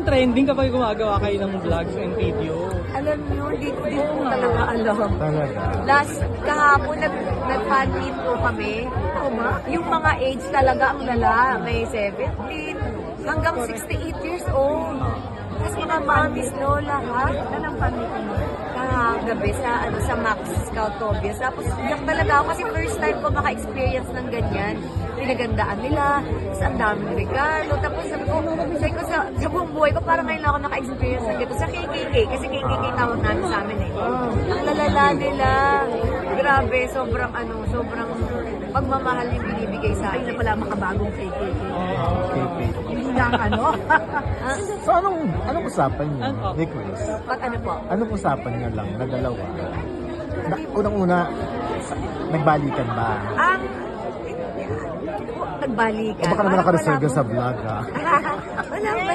trending kapag gumagawa kayo ng vlogs and video? Alam nyo, hindi ko talaga alam. Talaga. Last, kahapon, nag-fan meet po kami. Yung mga age talaga ang lala. May 17 hanggang 68 years old. Tapos mga mamis, lola, ha? Anong fan meet mo? Gabi sa Max Scout Tobias. Tapos iyak talaga ako kasi first time ko maka-experience ng ganyan. Pinagandaan nila, ang daming regalo. Tapos sabi ko sa buong buhay ko, parang ngayon lang ako naka-experience ng ganito. Sa KKK, kasi KKK tawag namin sa amin eh. Ang lalala nila. Grabe, sobrang pagmamahal yung binibigay sa akin. Na pala makabagong KKK. Hindi lang So anong usapan niyo ni Chris? Ano po? Anong usapan niya lang na dalawa? Unang-una, nagbalikan ba? Nagbalikan. O baka naman nakareserve sa vlog ha? Wala ba?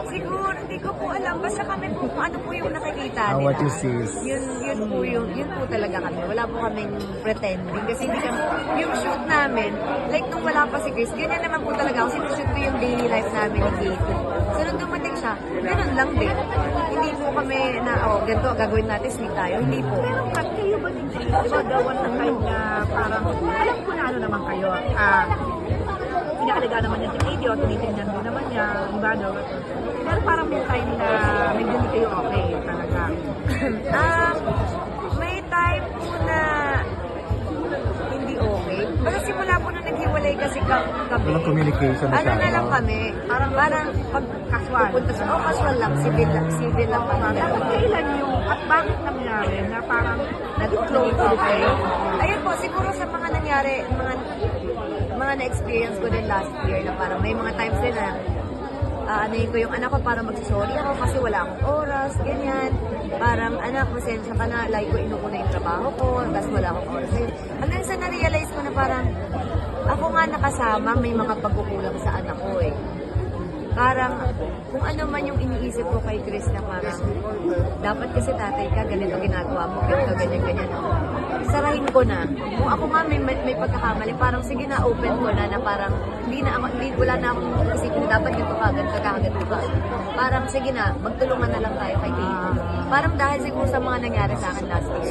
Siguro, hindi ko po alam. Basta kami po, kung ano po yung nakikita nila. What you see. Yun po talaga kami. Wala po kaming pretending. Kasi hindi kami, yung shoot namin, like nung wala pa si Chris, ganyan naman po talaga ako. Sinushoot ko yung daily life namin ni Katie. So nung dumating siya, ganun lang din. Hindi po kami na, ganito, gagawin natin, sneak tayo. Hindi po. Pero kayo ba din diba dawan ng time na parang, alam ko na naman kayo, pinakalaga naman niya si Katie o tinitingnan mo naman niya, iba daw. Pero parang may time na medyo hindi kayo okay talaga. May time po na hindi okay. Pero simula po na naghiwalay kasi kami. Walang communication na Ano na lang kami, parang pag Casual. pupunta sa, casual lang, civil lang kami. Dapat kailan yung, at bakit nangyari na parang Nag-close okay. Ayun po, siguro sa mga nangyari, mga na-experience ko din last year na parang may mga times din na anayin ko yung anak ko para magsasorry ako kasi wala akong oras, ganyan. Parang, anak, pasensya ka na, like ko inukuna yung trabaho ko, tapos wala akong oras. Hanggang sa na-realize ko na parang, ako nga nakasama, may mga pagkukulang sa anak ko eh. Parang, kung ano man yung iniisip ko kay Chris na parang, dapat kasi tatay ka, ganito ginagawa mo, ganyan. Sarahin ko na. Kung ako nga may pagkakamali, parang sige na, open ko na parang, wala na akong isipin na dapat ganito ka. Parang sige na, magtulungan na lang tayo kay Katie. Parang dahil siguro sa mga nangyari sa akin last year.